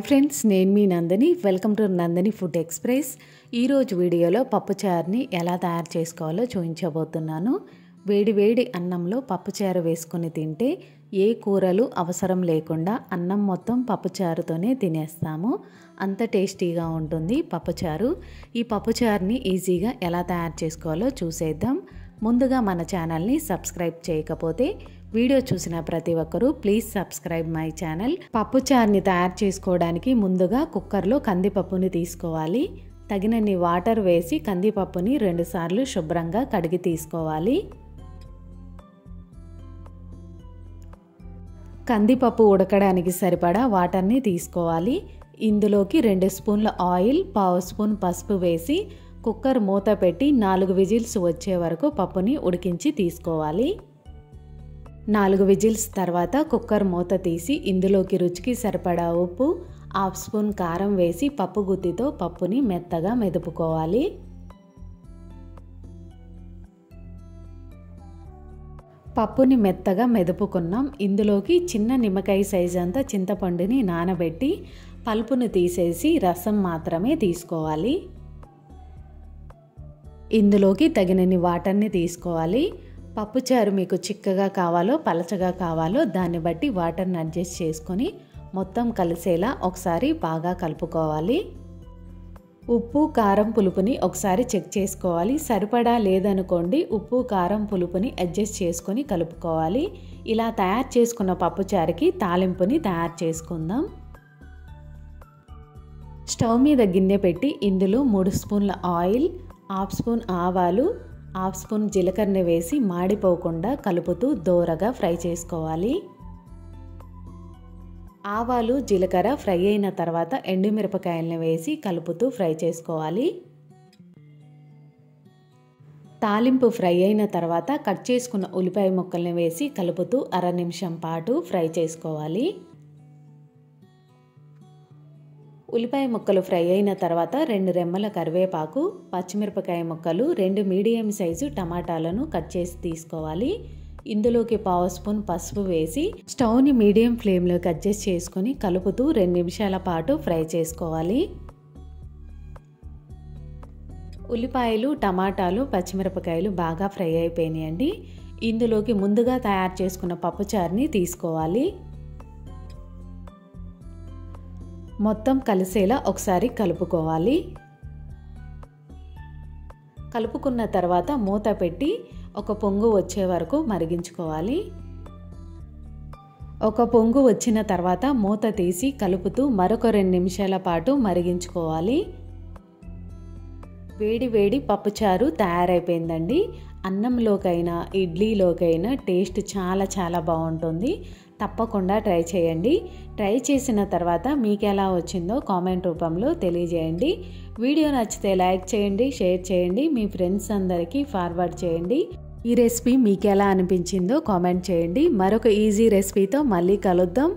Friends, నేను మీ Nandini. Welcome to Nandini food express. ఈరోజు వీడియోలో పప్పుచారుని ఎలా తయారు చేసుకోవాలో చూపించబోతున్నాను. వేడి వేడి అన్నంలో పప్పుచారు వేసుకుని తింటే ఏ కూరలు అవసరం లేకుండా అన్నం మొత్తం పప్పుచారుతోనే తినేస్తాము. అంత టేస్టీగా ఉంటుంది పప్పుచారు. ఈ పప్పుచారుని ఈజీగా ఎలా తయారు చేసుకోవాలో చూసేద్దాం. ముందుగా మన ఛానల్ని సబ్స్క్రైబ్ చేయకపోతే వీడియో చూసిన ప్రతి ఒక్కరూ ప్లీజ్ సబ్స్క్రైబ్ మై ఛానల్. పప్పుచారుని తయారు చేసుకోవడానికి ముందుగా కుక్కర్లో కందిపప్పుని తీసుకోవాలి. తగినన్ని వాటర్ వేసి కందిపప్పుని 2 సార్లు శుభ్రంగా కడిగి తీసుకోవాలి. కందిపప్పు ఉడకడానికి సరిపడా వాటర్ని తీసుకోవాలి. ఇందులోకి 2 స్పూన్ల ఆయిల్, 1/2 స్పూన్ పసుపు వేసి కుక్కర్ మూత పెట్టి 4 విజిల్స్ వచ్చే వరకు పప్పుని ఉడికించి తీసుకోవాలి. 4 విజిల్స్ తర్వాత కుక్కర్ మూత తీసి ఇందులోకి రుచికి సరిపడా ఉప్పు, 1/2 స్పూన్ కారం వేసి పప్పు గుత్తితో పప్పుని మెత్తగా మెదుపుకోవాలి. పప్పుని మెత్తగా మెదుపుకున్నాం. ఇందులోకి చిన్న నిమ్మకాయ సైజు అంతా చింతపండుని నానబెట్టి పల్పును తీసేసి రసం మాత్రమే తీసుకోవాలి. ఇందులోకి తగినన్ని వాటర్ని తీసుకోవాలి. పప్పుచారు మీకు చిక్కగా కావాలో పలచగా కావాలో దాన్ని బట్టి వాటర్ని అడ్జస్ట్ చేసుకొని మొత్తం కలిసేలా ఒకసారి బాగా కలుపుకోవాలి. ఉప్పు కారం పులుపుని ఒకసారి చెక్ చేసుకోవాలి. సరిపడా లేదనుకోండి, ఉప్పు కారం పులుపుని అడ్జస్ట్ చేసుకొని కలుపుకోవాలి. ఇలా తయారు చేసుకున్న పప్పుచారుకి తాలింపుని తయారు చేసుకుందాం. స్టవ్ మీద గిన్నె పెట్టి ఇందులో 3 స్పూన్ల ఆయిల్, 1/2 స్పూన్ ఆవాలు, 1/2 స్పూన్ జీలకర్ర వేసి మాడిపోకుండా కలుపుతూ దోరగా ఫ్రై చేసుకోవాలి. ఆవాలు జీలకర్ర ఫ్రై అయిన తర్వాత ఎండుమిరపకాయలను వేసి కలుపుతూ ఫ్రై చేసుకోవాలి. తాలింపు ఫ్రై అయిన తర్వాత కట్ చేసుకున్న ఉల్లిపాయ ముక్కల్ని వేసి కలుపుతూ 1/2 నిమిషం పాటు ఫ్రై చేసుకోవాలి. ఉల్లిపాయ ముక్కలు ఫ్రై అయిన తర్వాత 2 రెమ్మల కరివేపాకు, పచ్చిమిరపకాయ ముక్కలు, 2 మీడియం సైజు టమాటాలను కట్ చేసి తీసుకోవాలి. ఇందులోకి 1/2 స్పూన్ పసుపు వేసి స్టవ్ని మీడియం ఫ్లేమ్లోకి అడ్జస్ట్ చేసుకొని కలుపుతూ 2 నిమిషాల పాటు ఫ్రై చేసుకోవాలి. ఉల్లిపాయలు, టమాటాలు, పచ్చిమిరపకాయలు బాగా ఫ్రై అయిపోయినాయండి. ఇందులోకి ముందుగా తయారు చేసుకున్న పప్పుచారుని తీసుకోవాలి. మొత్తం కలిసేలా ఒకసారి కలుపుకోవాలి. కలుపుకున్న తర్వాత మూత పెట్టి ఒక పొంగు వచ్చే వరకు మరిగించుకోవాలి. ఒక పొంగు వచ్చిన తర్వాత మూత తీసి కలుపుతూ మరొక 2 నిమిషాల పాటు మరిగించుకోవాలి. వేడి వేడి పప్పుచారు తయారైపోయిందండి. అన్నంలోకైనా ఇడ్లీలోకైనా టేస్ట్ చాలా బాగుంటుంది. తప్పకుండా ట్రై చేయండి. ట్రై చేసిన తర్వాత మీకు ఎలా వచ్చిందో కామెంట్ రూపంలో తెలియజేయండి. వీడియో నచ్చితే లైక్ చేయండి, షేర్ చేయండి, మీ ఫ్రెండ్స్ అందరికీ ఫార్వర్డ్ చేయండి. ఈ రెసిపీ మీకు ఎలా అనిపించిందో కామెంట్ చేయండి. మరొక ఈజీ రెసిపీతో మళ్ళీ కలుద్దాం.